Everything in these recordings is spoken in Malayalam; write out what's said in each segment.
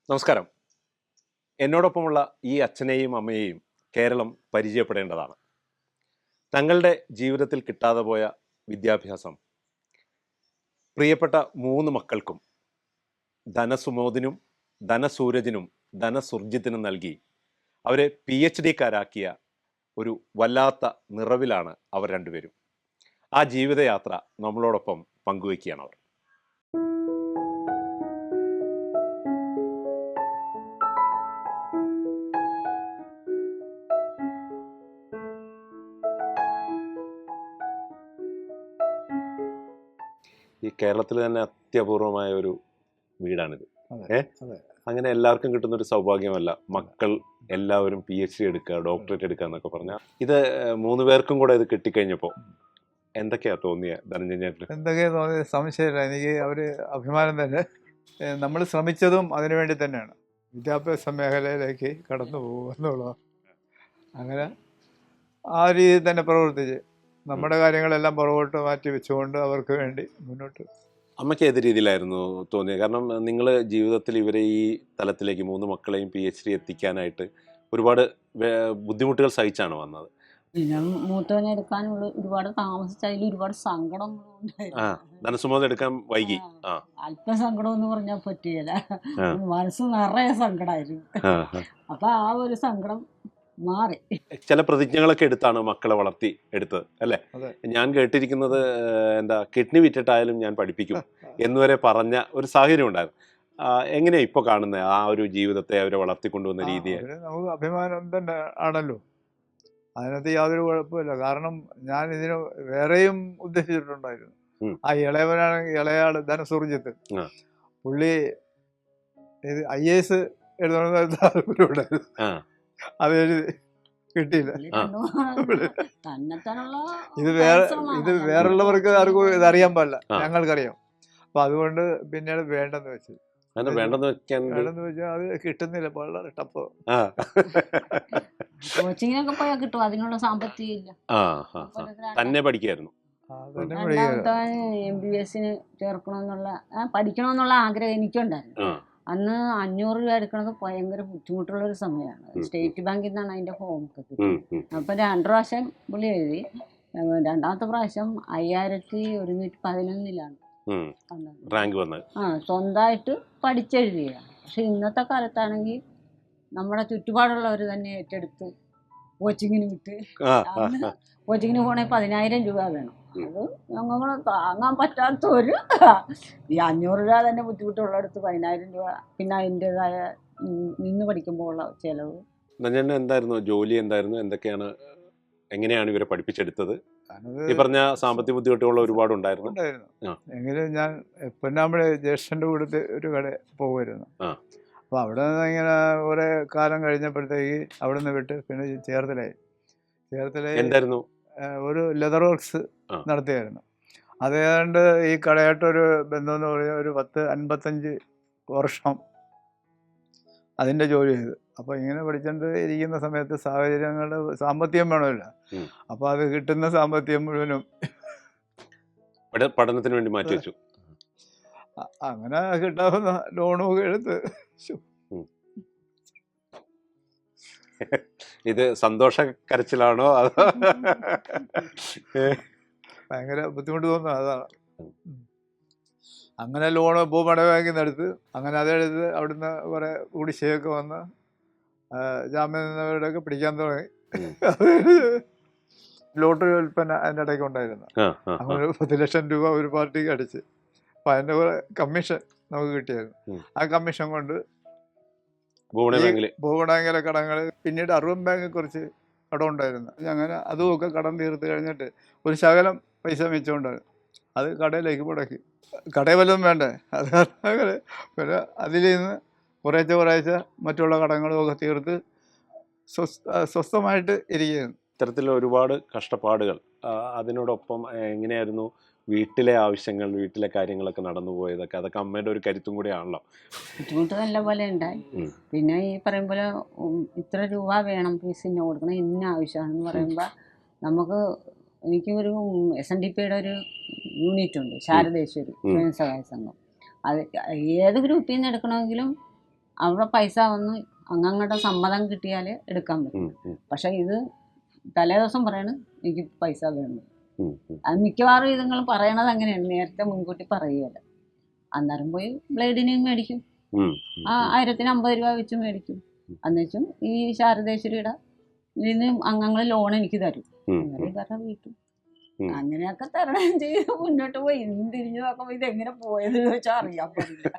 നമസ്കാരം. എന്നോടൊപ്പമുള്ള ഈ അച്ഛനെയും അമ്മയെയും കേരളം പരിചയപ്പെടേണ്ടതാണ്. തങ്ങളുടെ ജീവിതത്തിൽ കിട്ടാതെ പോയ വിദ്യാഭ്യാസം പ്രിയപ്പെട്ട 3 മക്കൾക്കും ധനസുമോദിനും ധനസൂരജിനും ധനസുർജിത്തിനും നൽകി അവരെ PhD-കാരാക്കിയ ഒരു വല്ലാത്ത നിറവിലാണ് അവർ രണ്ടുപേരും. ആ ജീവിതയാത്ര നമ്മളോടൊപ്പം പങ്കുവയ്ക്കുകയാണ് അവർ. ഈ കേരളത്തിൽ തന്നെ അത്യപൂർവമായ ഒരു വീടാണിത്. അങ്ങനെ എല്ലാവർക്കും കിട്ടുന്ന ഒരു സൗഭാഗ്യമല്ല മക്കൾ എല്ലാവരും PhD എടുക്കുക, ഡോക്ടറേറ്റ് എടുക്കുക എന്നൊക്കെ പറഞ്ഞാൽ. ഇത് 3 പേർക്കും കൂടെ ഇത് കിട്ടിക്കഴിഞ്ഞപ്പോൾ എന്തൊക്കെയാ തോന്നിയ ധനഞ്ജയൻ? എന്തൊക്കെയാ തോന്നിയ സംശയമില്ല. എനിക്ക് അവർ അഭിമാനം തന്നെ. നമ്മൾ ശ്രമിച്ചതും അതിനു വേണ്ടി തന്നെയാണ്, വിദ്യാഭ്യാസ മേഖലയിലേക്ക് കടന്നു പോകുക എന്നുള്ളത്. അങ്ങനെ ആ രീതിയിൽ തന്നെ പ്രവർത്തിച്ച് നമ്മുടെ കാര്യങ്ങളെല്ലാം പുറകോട്ട് മാറ്റി വെച്ചുകൊണ്ട് അവർക്ക് വേണ്ടി മുന്നോട്ട്. അമ്മയ്ക്ക് ഏത് രീതിയിലായിരുന്നു തോന്നിയത്? കാരണം നിങ്ങൾ ജീവിതത്തിൽ ഇവരെ ഈ തലത്തിലേക്ക് 3 മക്കളെയും PhD എത്തിക്കാനായിട്ട് ഒരുപാട് ബുദ്ധിമുട്ടുകൾ സഹിച്ചാണ് വന്നത്. പിന്നെ മൂത്തവനെ എടുക്കാനുള്ള ഒരുപാട് താമസിച്ച അതിൽ ഒരുപാട് സങ്കടങ്ങളും ഉണ്ടായിരുന്നു. ധനസുമോദം എടുക്കാൻ വൈകി. അല്പം സങ്കടം എന്ന് പറഞ്ഞാൽ പറ്റിയല്ല, മനസ്സ് നിറയെ സങ്കടമായിരുന്നു. അപ്പൊ ആ ഒരു സങ്കടം മാറി. ചില പ്രതിജ്ഞകളൊക്കെ എടുത്താണ് മക്കളെ വളർത്തി എടുത്തത് അല്ലേ? ഞാൻ കേട്ടിരിക്കുന്നത് കിഡ്നി വിറ്റിട്ടായാലും ഞാൻ പഠിപ്പിക്കും എന്നുവരെ പറഞ്ഞ ഒരു സാഹചര്യം ഉണ്ടായിരുന്നു. എങ്ങനെയാ ഇപ്പൊ കാണുന്നത് ആ ഒരു ജീവിതത്തെ അവരെ വളർത്തിക്കൊണ്ടുവന്ന രീതിയെ? നമുക്ക് അഭിമാനം തന്നെ ആണല്ലോ, അതിനകത്ത് യാതൊരു കുഴപ്പമില്ല. കാരണം ഞാൻ ഇതിന് വേറെയും ഉദ്ദേശിച്ചിട്ടുണ്ടായിരുന്നു. ആ ഇളയാള് ധനസുർജിത്ത്, പുള്ളി IAS എഴുതണമെന്ന് അത് കിട്ടിയില്ല. ഇത് വേറുള്ളവർക്ക് ആർക്കും ഇതറിയാൻ പാടില്ല, ഞങ്ങൾക്കറിയാം. അപ്പൊ അതുകൊണ്ട് പിന്നീട് വേണ്ടെന്ന് വെച്ചു. വേണ്ടെന്ന് വെച്ചാൽ അത് കിട്ടുന്നില്ല, വളരെ ടഫ്. കോച്ചിങ്ങിനൊക്കെ പോയാൽ കിട്ടും, അതിനുള്ള സാമ്പത്തികം ഇല്ല. തന്നെ പഠിക്കായിരുന്നു. MBBS ചേർക്കണമെന്നുള്ള പഠിക്കണമെന്നുള്ള ആഗ്രഹം എനിക്കുണ്ടായിരുന്നു. അന്ന് 500 രൂപ എടുക്കുന്നത് ഭയങ്കര ബുദ്ധിമുട്ടുള്ളൊരു സമയമാണ്. സ്റ്റേറ്റ് ബാങ്കിൽ നിന്നാണ് അതിൻ്റെ ഫോമൊക്കെ കിട്ടുന്നത്. അപ്പം 2 പ്രാവശ്യം പുള്ളി എഴുതി. 2ാമത്തെ പ്രാവശ്യം 5111 റാങ്ക് വന്നത്. സ്വന്തമായിട്ട് പഠിച്ചെഴുതിയാണ്. പക്ഷെ ഇന്നത്തെ കാലത്താണെങ്കിൽ നമ്മുടെ ചുറ്റുപാടുള്ളവർ തന്നെ ഏറ്റെടുത്ത് കോച്ചിങ്ങിന് വിട്ട്. കോച്ചിങ്ങിന് പോകണേ 10,000 രൂപ വേണം. അത് ഞങ്ങൾ താങ്ങാൻ പറ്റാത്തൊരു ഈ 500 രൂപ തന്നെ ബുദ്ധിമുട്ടുള്ളിടത്ത് 10,000 രൂപ, പിന്നെ അതിൻ്റെതായ നിന്ന് പഠിക്കുമ്പോൾ ഉള്ള ചെലവ്. എന്തായിരുന്നു ജോലി, എന്തായിരുന്നു, എങ്ങനെയാണ് ഇവരെ പഠിപ്പിച്ചെടുത്തത്? ഈ പറഞ്ഞ സാമ്പത്തിക ബുദ്ധിമുട്ടുകൾ ഒരുപാട് ഉണ്ടായിരുന്നു. എങ്കിലും ഞാൻ പൊന്നാമ്പഴ ജ്യേഷ്ഠൻ്റെ കൂടെ ഒരു കട പോകുമായിരുന്നു. അപ്പോൾ അവിടെ നിന്ന് ഇങ്ങനെ കുറേ കാലം കഴിഞ്ഞപ്പോഴത്തേക്ക് അവിടെ നിന്ന് വിട്ട് പിന്നെ ചേർത്തലയിൽ എന്തായിരുന്നു ഒരു ലെതർ വർക്ക്സ് നടത്തിയായിരുന്നു. അത് ഏതാണ്ട് ഈ കടയായിട്ടൊരു ബന്ധമെന്ന് പറഞ്ഞാൽ ഒരു 10-55 വർഷം അതിൻ്റെ ജോലി ചെയ്തു. അപ്പോൾ ഇങ്ങനെ പഠിച്ചുകൊണ്ട് ഇരിക്കുന്ന സമയത്ത് സാഹചര്യങ്ങളുടെ സാമ്പത്തികം വേണമല്ലോ. അപ്പോൾ അത് കിട്ടുന്ന സാമ്പത്തികം മുഴുവനും പഠനത്തിന് വേണ്ടി മാറ്റി വെച്ചു. അങ്ങനെ കിട്ടാവുന്ന ലോണൊക്കെ എടുത്ത്. ഇത് സന്തോഷ കരച്ചിലാണോ അതോ ഭയങ്കര ബുദ്ധിമുട്ട് തോന്നുന്നു? അതാണ്. അങ്ങനെ ലോണ് ഭൂപണ ബാങ്കിൽ നിന്ന് എടുത്ത്, അങ്ങനെ അതെടുത്ത് അവിടുന്ന് കുറെ കുടിശ്ശികയൊക്കെ വന്ന് ജാമ്യം നിന്നവരുടെയൊക്കെ പിടിക്കാൻ തുടങ്ങി. ലോട്ടറി വിൽപ്പന അതിൻ്റെ ഇടയ്ക്ക് ഉണ്ടായിരുന്നു. അങ്ങനെ 10 ലക്ഷം രൂപ ഒരു പാർട്ടിക്ക് അടിച്ച്. അപ്പം അതിൻ്റെ കുറെ കമ്മീഷൻ നമുക്ക് കിട്ടിയായിരുന്നു. ആ കമ്മീഷൻ കൊണ്ട് ഭൂപണ കടങ്ങൾ, പിന്നീട് അർബൻ ബാങ്കിൽ കുറച്ച് കടം ഉണ്ടായിരുന്നു. അങ്ങനെ അതുമൊക്കെ കടം തീർത്ത് കഴിഞ്ഞിട്ട് ഒരു ശകലം പൈസ മിച്ചമുണ്ടായിരുന്നു. അത് കടയിലേക്ക് മുടക്കി. കടയിൽ വല്ലതും വേണ്ടേ? അത് അങ്ങനെ പിന്നെ അതിൽ നിന്ന് കുറേശ്ശെ മറ്റുള്ള കടങ്ങളുമൊക്കെ തീർത്ത് സ്വസ്ഥമായിട്ട് ഇരിക്കുകയാണ്. ഇത്തരത്തിലുള്ള ഒരുപാട് കഷ്ടപ്പാടുകൾ. അതിനോടൊപ്പം എങ്ങനെയായിരുന്നു വീട്ടിലെ ആവശ്യങ്ങൾ, വീട്ടിലെ കാര്യങ്ങളൊക്കെ നടന്നു പോയതൊക്കെ? അതൊക്കെ അമ്മയുടെ ഒരു കരുത്തും കൂടിയാണല്ലോ. ബുദ്ധിമുട്ട് നല്ല പോലെ ഉണ്ടായി. പിന്നെ ഈ പറയുമ്പോൾ ഇത്ര രൂപ വേണം ഫീസിന് കൊടുക്കണം, ഇന്ന ആവശ്യമാണെന്ന് പറയുമ്പോൾ എനിക്ക് ഒരു SNDPയുടെ ഒരു യൂണിറ്റ് ഉണ്ട്, ശാരദേശ്വരി സ്വയം സഹായ സംഘം. അത് ഏത് ഗ്രൂപ്പിൽ നിന്ന് എടുക്കണമെങ്കിലും അവിടെ പൈസ വന്ന് അംഗങ്ങളുടെ സമ്മതം കിട്ടിയാൽ എടുക്കാൻ പറ്റും. പക്ഷെ ഇത് തലേ ദിവസം പറയണ എനിക്ക് പൈസ വേണം. അത് മിക്കവാറും ഇതുങ്ങൾ പറയണത് അങ്ങനെയാണ്, നേരത്തെ മുൻകൂട്ടി പറയുകയല്ല. അന്നേരം പോയി ബ്ലേഡിന് മേടിക്കും, 1050 രൂപ വെച്ച് മേടിക്കും. എന്നുവെച്ചും ഈ ശാരദേശ്വരിയുടെ ഇതിന് അംഗങ്ങൾ ലോൺ എനിക്ക് തരും, അങ്ങനെ ഇവരുടെ വീട്ടും അങ്ങനെയൊക്കെ തരണം ചെയ്ത് മുന്നോട്ട് പോയി. ഇന്ന് തിരിഞ്ഞു നോക്കുമ്പോൾ ഇത് എങ്ങനെ പോയത് ചോദിച്ചാൽ അറിയാൻ പറ്റില്ല.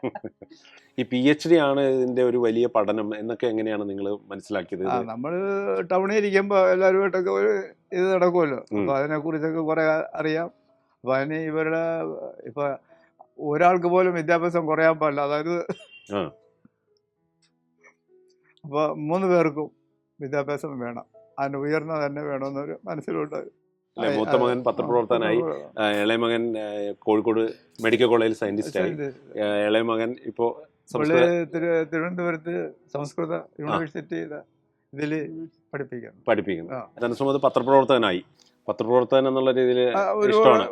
ഈ PhD ആണ് ഇതിന്റെ ഒരു വലിയ പഠനം എന്നൊക്കെ എങ്ങനെയാണ് നിങ്ങൾ മനസ്സിലാക്കിയത്? നമ്മൾ ടൗണിൽ ഇരിക്കുമ്പോൾ എല്ലാവരുമായിട്ടൊക്കെ ഒരു ഇത് നടക്കുമല്ലോ, അപ്പൊ അതിനെ കുറിച്ചൊക്കെ കുറെ അറിയാം. അപ്പൊ അതിന് ഇവരുടെ ഇപ്പൊ ഒരാൾക്ക് പോലും വിദ്യാഭ്യാസം കുറയാൻ പാടില്ല, അതായത് അപ്പൊ 3 പേർക്കും വിദ്യാഭ്യാസം വേണം, അതിന് ഉയർന്ന തന്നെ വേണമെന്നൊരു മനസ്സിലുണ്ടായിരുന്നു. മൂത്ത മകൻ പത്രപ്രവർത്തകനായി, ഇളയ മകൻ കോഴിക്കോട് മെഡിക്കൽ കോളേജിൽ സയന്റിസ്റ്റായി, ഇളയ മകൻ ഇപ്പോ തിരുവനന്തപുരത്ത് സംസ്കൃത യൂണിവേഴ്സിറ്റിയുടെ ഇതിൽ പഠിപ്പിക്കുന്നു. ധനസുമത് പത്രപ്രവർത്തകനായി. പത്രപ്രവർത്തകൻ എന്നുള്ള രീതിയിൽ ഇഷ്ടമാണ്.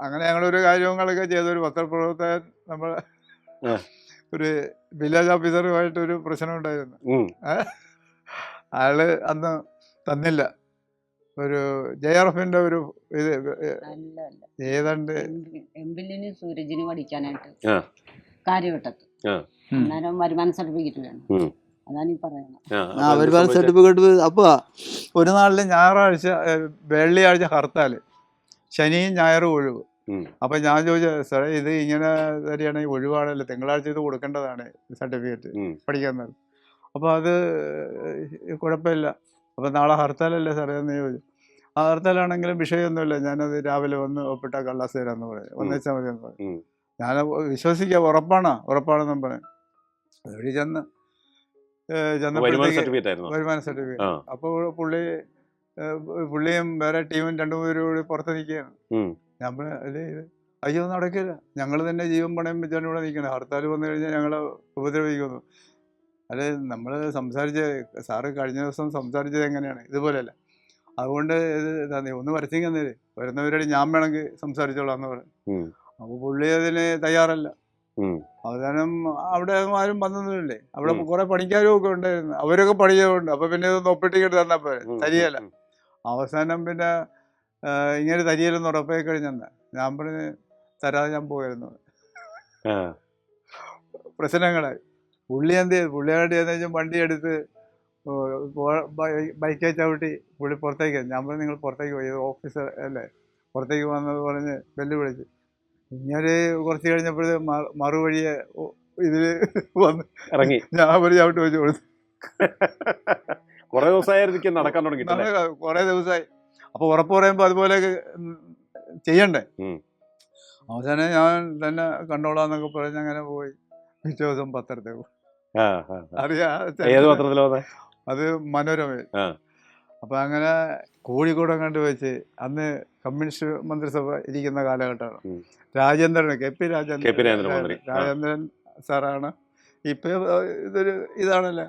അങ്ങനെ ഞങ്ങളൊരു കാര്യങ്ങളൊക്കെ ചെയ്തൊരു പത്രപ്രവർത്തകൻ, നമ്മൾ ഒരു വില്ലേജ് ഓഫീസറുമായിട്ട് ഒരു പ്രശ്നം ഉണ്ടായിരുന്നു. അയാള് അന്ന് തന്നില്ല, ഒരു JRFന്റെ ഒരു ഇത് ഏതാണ്ട് സൂരജിന് പഠിക്കാനായിട്ട് കാര്യവട്ടത്ത്, അന്നേരം വരുമാന സർട്ടിഫിക്കറ്റ് വേണം. അതാണ് ഈ പറയുന്നത് വരുമാന സർട്ടിഫിക്കറ്റ്. അപ്പൊ ഒരു നാളില് ഞായറാഴ്ച വെള്ളിയാഴ്ച ഹർത്താല്, ശനിയും ഞായറും ഒഴിവ്. അപ്പൊ ഞാൻ ചോദിച്ച സാറേ ഇത് ഇങ്ങനെ തരികയാണെങ്കിൽ ഒഴിവാണല്ലോ, തിങ്കളാഴ്ച ഇത് കൊടുക്കേണ്ടതാണ് സർട്ടിഫിക്കറ്റ് പഠിക്കാൻ. അപ്പൊ അത് കുഴപ്പമില്ല, അപ്പൊ നാളെ ഹർത്താലല്ലേ സാറേ എന്ന് ചോദിച്ചു. ആ ഹർത്താലാണെങ്കിലും വിഷയമൊന്നുമില്ല, ഞാനത് രാവിലെ വന്ന് ഒപ്പിട്ട കള്ളാസ് തരാന്ന് പറയും, ഒന്നിച്ചാൽ മതി എന്ന് പറയും. ഞാൻ വിശ്വസിക്കാം, ഉറപ്പാണെന്നും പറയും. അതുവഴി വരുമാന സർട്ടിഫിക്കറ്റ്. അപ്പോൾ പുള്ളിയും വേറെ ടീമും 2-3 പേരും കൂടി പുറത്ത് നിൽക്കുകയാണ്. നമ്മൾ അല്ലേ ഇത് അയ്യോ നടക്കില്ല, ഞങ്ങൾ തന്നെ ജീവൻ പണയം വെച്ചാണ് ഇവിടെ നിൽക്കണം, ഹർത്താൽ വന്നു കഴിഞ്ഞാൽ ഞങ്ങളെ ഉപദ്രവിക്കുന്നു. അല്ലെ നമ്മൾ സാറ് കഴിഞ്ഞ ദിവസം സംസാരിച്ചത് എങ്ങനെയാണ്, ഇതുപോലെയല്ല. അതുകൊണ്ട് ഇത് ഒന്ന് വരച്ചിങ് തന്നേര്, വരുന്നവരോട് ഞാൻ വേണമെങ്കിൽ സംസാരിച്ചോളാന്ന് പറയും. അപ്പൊ പുള്ളി അതിന് തയ്യാറല്ല. അവസാനം അവിടെ ആരും വന്നൊന്നുമില്ലേ, അവിടെ കുറെ പണിക്കാരും ഒക്കെ ഉണ്ടായിരുന്നു, അവരൊക്കെ പണിയുണ്ട്. അപ്പൊ പിന്നെ ഇതൊന്ന് ഒപ്പിട്ടിട്ട് തന്നാ പോരെ, തരികയല്ല. അവസാനം പിന്നെ ഇങ്ങനെ തരികയില്ലെന്ന് ഉറപ്പായി കഴിഞ്ഞെന്നാ ഞാൻ പറഞ്ഞ് തരാതെ ഞാൻ പോയിരുന്നു. പ്രശ്നങ്ങളായി. പുള്ളി എന്ത് ചെയ്തു, പുള്ളിയായിട്ട് ഏകദേശം വണ്ടി എടുത്ത് ബൈക്കേ ചവിട്ടി പുള്ളി പുറത്തേക്ക്. ഞാൻ പറഞ്ഞു നിങ്ങൾ പുറത്തേക്ക് പോയി, ഓഫീസർ അല്ലേ, പുറത്തേക്ക് വന്നത് പറഞ്ഞ് വെല്ലുവിളിച്ച്. ഇങ്ങനെ കുറച്ച് കഴിഞ്ഞപ്പോഴേ മറുവഴിയെ ഇതില് വന്ന് ഇറങ്ങി. ഞാൻ ഒരു ചവിട്ട് വെച്ച് കൊടുത്തു. കുറെ ദിവസമായി നടക്കാൻ തുടങ്ങി, കുറെ ദിവസമായി. അപ്പൊ ഉറപ്പ് പറയുമ്പോ അതുപോലെ ചെയ്യണ്ടേ. അവസാനം ഞാൻ തന്നെ കണ്ടോളാന്നൊക്കെ പറഞ്ഞ് അങ്ങനെ പോയി. പിറ്റേ ദിവസം പത്രത്തിൽ അത് മനോരമ. അപ്പൊ അങ്ങനെ കോഴിക്കോട് കണ്ടു വെച്ച് അന്ന് കമ്മ്യൂണിസ്റ്റ് മന്ത്രിസഭ ഇരിക്കുന്ന കാലഘട്ടമാണ്. രാജേന്ദ്രൻ, KP രാജേന്ദ്രൻ സാറാണ്. ഇപ്പൊ ഇതൊരു ഇതാണല്ലോ,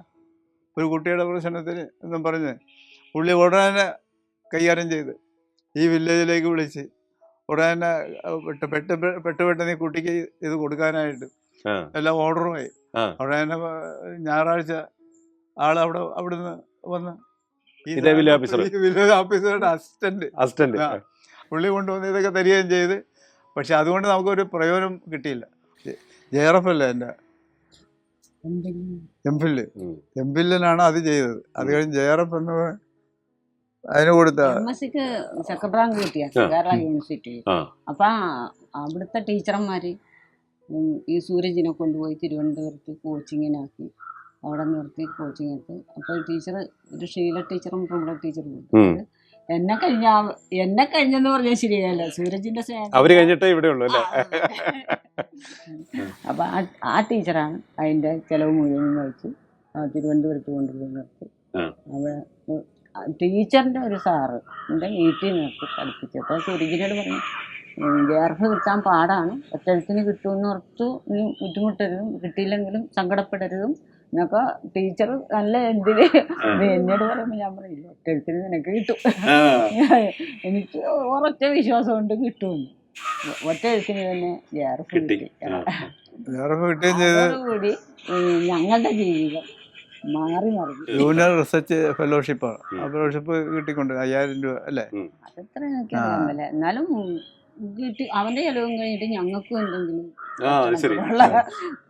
ഒരു കുട്ടിയുടെ പ്രശ്നത്തിന് എന്നും പറഞ്ഞ് പുള്ളി ഉടനെ കൈകാര്യം ചെയ്ത് ഈ വില്ലേജിലേക്ക് വിളിച്ച് ഉടനെ പെട്ടെന്ന് ഈ കുട്ടിക്ക് ഇത് കൊടുക്കാനായിട്ട് എല്ലാം ഓർഡറുമായി. ഉടനെ ഞായറാഴ്ച അവിടുന്ന് വന്ന് വില്ലേജ് ഓഫീസറുടെ അസിസ്റ്റന്റ് പുള്ളി കൊണ്ടുവന്ന് ഇതൊക്കെ തരികയും ചെയ്ത്. പക്ഷെ അതുകൊണ്ട് നമുക്കൊരു പ്രയോജനം കിട്ടിയില്ല. JRF അല്ലേ എൻ്റെ എംഫില്ലിനാണ് അത് ചെയ്തത്. അത് കഴിഞ്ഞ് JRF എന്ന് അതിന് കൊടുത്ത ചക്കബ്രാങ്ക് കിട്ടിയ കേരള യൂണിവേഴ്സിറ്റി. അപ്പൊ അവിടുത്തെ ടീച്ചർമാര് ഈ സൂരജിനെ കൊണ്ടുപോയി തിരുവനന്തപുരത്ത് കോച്ചിങ്ങിനാക്കി, അവിടെ നിർത്തി കോച്ചിങ് എടുത്ത്. അപ്പോൾ ടീച്ചർ, ഒരു ഷീല ടീച്ചറും പ്രമുഖ ടീച്ചറും എന്നെ കഴിഞ്ഞെന്ന് പറഞ്ഞാൽ ശരിയല്ല, സൂരജിന്റെ അവര് കഴിഞ്ഞിട്ടേ ഇവിടെ ഉള്ളൂ അല്ലേ. അപ്പൊ ആ ടീച്ചറാണ് അതിന്റെ ചെലവ് മുഴുവൻ വഹിച്ച് തിരുവനന്തപുരത്ത് കൊണ്ടുപോയി നിർത്തി. അവിടെ ടീച്ചറിന്റെ ഒരു സാറ് എൻ്റെ വീട്ടിൽ നിർത്തി പഠിപ്പിച്ചപ്പോൾ സൂരജിനോട് പറഞ്ഞു JRF കിട്ടാൻ പാടാണ്, ഒറ്റത്തിന് കിട്ടുമെന്ന് ഓർത്തു നീ ബുദ്ധിമുട്ടരുതും, കിട്ടിയില്ലെങ്കിലും സങ്കടപ്പെടരുതും എന്നൊക്കെ ടീച്ചർ നല്ല എന്തിന് എന്നോട് പറയുമ്പോൾ ഞാൻ പറയില്ല, ഒറ്റത്തിന് നിനക്ക് കിട്ടും, എനിക്ക് ഉറച്ച വിശ്വാസം കൊണ്ട് കിട്ടുമെന്ന്. ഒറ്റ എഴുത്തിന് തന്നെ ജെആർഎഫ് കിട്ടി. കിട്ടി. ജെആർഎഫ് കിട്ടുകയും ചെയ്ത് അതോടുകൂടി ഞങ്ങളുടെ ജീവിതം മാറി മറിഞ്ഞു. ജൂനിയർ റിസർച്ച് ഫെലോഷിപ്പാണ്. ആ ഫെലോഷിപ്പ് കിട്ടിക്കൊണ്ട് 5000 രൂപ അല്ലേ? അതെത്ര എനിക്കറിയാൻ പറ്റില്ല. എന്നാലും കിട്ടി. അവന്റെ ചെലവും കഴിഞ്ഞിട്ട് ഞങ്ങൾക്കും എന്തെങ്കിലും ശരി.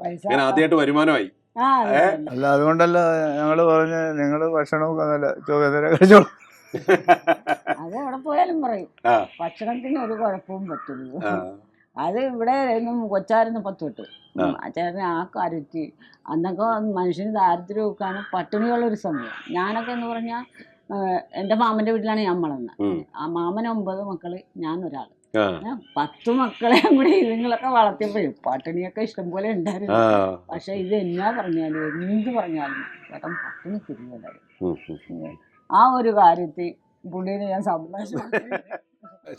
പൈസ. ആദ്യമായിട്ട് വരുമാനമായി. ആ അതെ. അല്ല അതുകൊണ്ടല്ല ഞങ്ങൾ പറഞ്ഞ് നിങ്ങൾ ഭക്ഷണമൊക്കെ നല്ല ചോദ്യം കഴിച്ചോളൂ. അത് എവിടെ പോയാലും പറയും ഭക്ഷണത്തിന് ഒരു കുഴപ്പവും പറ്റുള്ളൂ. അത് ഇവിടെ കൊച്ചായിരുന്നു 10 തൊട്ട് ചേട്ടന് ആ കരുത്തി. അന്നൊക്കെ മനുഷ്യന് ദാരിദ്ര്യം വെക്കാണ് പട്ടിണിയുള്ളൊരു സമയം. ഞാനൊക്കെ എന്ന് പറഞ്ഞാൽ എൻ്റെ മാമൻ്റെ വീട്ടിലാണ് ഞാൻ വളർന്നത്. ആ മാമന് 9 മക്കള്, ഞാൻ ഒരാൾ. 10 മക്കളെയും കൂടി ഇതുങ്ങളൊക്കെ വളർത്തിയപ്പോഴും പട്ടിണിയൊക്കെ ഇഷ്ടംപോലെ ഉണ്ടായിരുന്നു. പക്ഷെ ഇത് എന്നാ പറഞ്ഞാലും എന്ത് പറഞ്ഞാലും ചേട്ടൻ പട്ടിണി തിരികെ. ആ ഒരു കാര്യത്തിൽ പുള്ളിനെ ഞാൻ സന്തോഷം.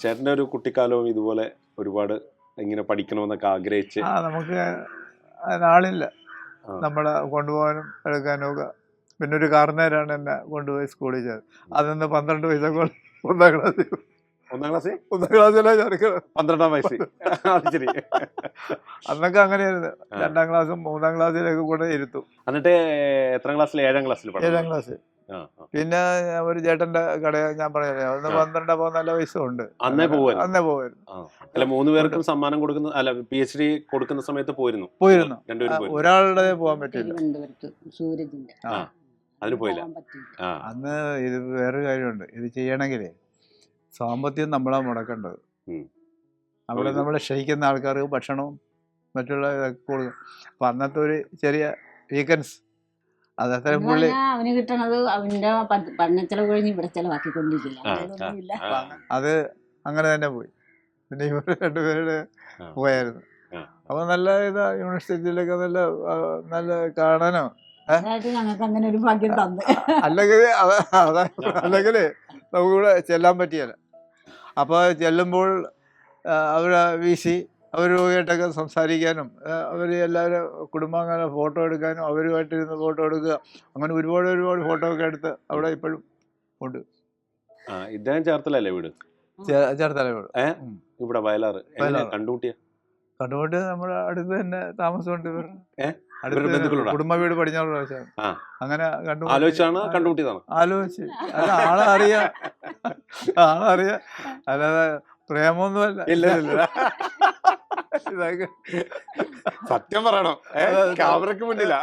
ചേട്ടൻ്റെ ഒരു കുട്ടിക്കാലവും ഇതുപോലെ ഒരുപാട് ഇങ്ങനെ പഠിക്കണമെന്നൊക്കെ ആഗ്രഹിച്ച് നമുക്ക് അതിനാളില്ല നമ്മളെ കൊണ്ടുപോകാനും എടുക്കാനും ഒക്കെ. പിന്നെ ഒരു കാർന്നേരാണ് എന്നെ കൊണ്ടുപോയി സ്കൂളിൽ ചേർത്ത്. അതിന്ന് 12 പൈസ 1ാം ക്ലാസ്സിൽ 1ാം ക്ലാസ്സിലെ ചെറുക്ക 12ാം വയസ്സിൽ. ശരി. അന്നൊക്കെ അങ്ങനെയായിരുന്നു. 2ാം ക്ലാസ്സും 3ാം ക്ലാസ്സിലേക്ക് കൂടെ ഇരുത്തും. എന്നിട്ട് എത്രാം ക്ലാസ്സിൽ? 7ാം ക്ലാസ്സിൽ. 7ാം ക്ലാസ്. പിന്നെ ഒരു ചേട്ടന്റെ കട ഞാൻ പറഞ്ഞില്ലേ, അന്ന് 12 14 വയസ്സുണ്ട്. അന്നേ പോവായിരുന്നു. അല്ല 3 പേർക്കും സമ്മാനം കൊടുക്കുന്ന അല്ല PhD കൊടുക്കുന്ന സമയത്ത് പോയിരുന്നു. ഒരാളുടെ പോകാൻ പറ്റില്ല. സൂരജിന്റെ അതിന് പോയില്ല. അന്ന് ഇത് വേറൊരു കാര്യമുണ്ട്. ഇത് ചെയ്യണമെങ്കിലേ സാമ്പത്തികം നമ്മളാ മുടക്കേണ്ടത്. അവിടെ നമ്മൾ ക്ഷയിക്കുന്ന ആൾക്കാർക്ക് ഭക്ഷണവും മറ്റുള്ള ഇതൊക്കെ കൊടുക്കും. അപ്പൊ അന്നത്തെ ഒരു ചെറിയ വീക്കൻസ് അതത്ര പുള്ളി അവന് കിട്ടണത് അവന്റെ പഠനച്ചെലവ് കഴിഞ്ഞ് ഇവിടെ ചെലവാക്കിക്കൊണ്ടിരിക്കില്ല. അത് അങ്ങനെ തന്നെ പോയി. പിന്നെ ഇവർ 2 പേരുടെ പോയായിരുന്നു. അപ്പൊ നല്ല ഇതാ യൂണിവേഴ്സിറ്റിയിലൊക്കെ നല്ല കാണാനോ ഞങ്ങൾക്ക് അങ്ങനെ ഒരു ഭാഗ്യം തന്നു. അല്ലെങ്കിൽ അല്ലെങ്കിലേ നമുക്കിവിടെ ചെല്ലാൻ പറ്റിയല്ല. അപ്പോൾ ചെല്ലുമ്പോൾ അവരെ വീശി അവരുമായിട്ടൊക്കെ സംസാരിക്കാനും അവർ എല്ലാവരും കുടുംബാംഗങ്ങളെ ഫോട്ടോ എടുക്കാനും അവരുമായിട്ടിരുന്ന് ഫോട്ടോ എടുക്കുക, അങ്ങനെ ഒരുപാട് ഫോട്ടോ ഒക്കെ എടുത്ത് അവിടെ ഇപ്പോഴും ഉണ്ട്. ഇദ്ദേഹം ചേർത്തലല്ലേ വീട്? ചേർത്തല വീട്. ഇവിടെ വയലാറ്. കണ്ടുമുട്ടിയ നമ്മുടെ അടുത്ത് തന്നെ താമസമുണ്ട്. കുടുംബ വീട് പടിഞ്ഞാറ് പ്രാവശ്യം അങ്ങനെ കണ്ടുമുട്ടിയതാണ്. ആലോചിച്ച് അല്ല ആളറിയാ അല്ലാതെ പ്രേമൊന്നുമല്ല. സത്യം പറയണം, ക്യാമറയ്ക്ക് മുന്നിലാ.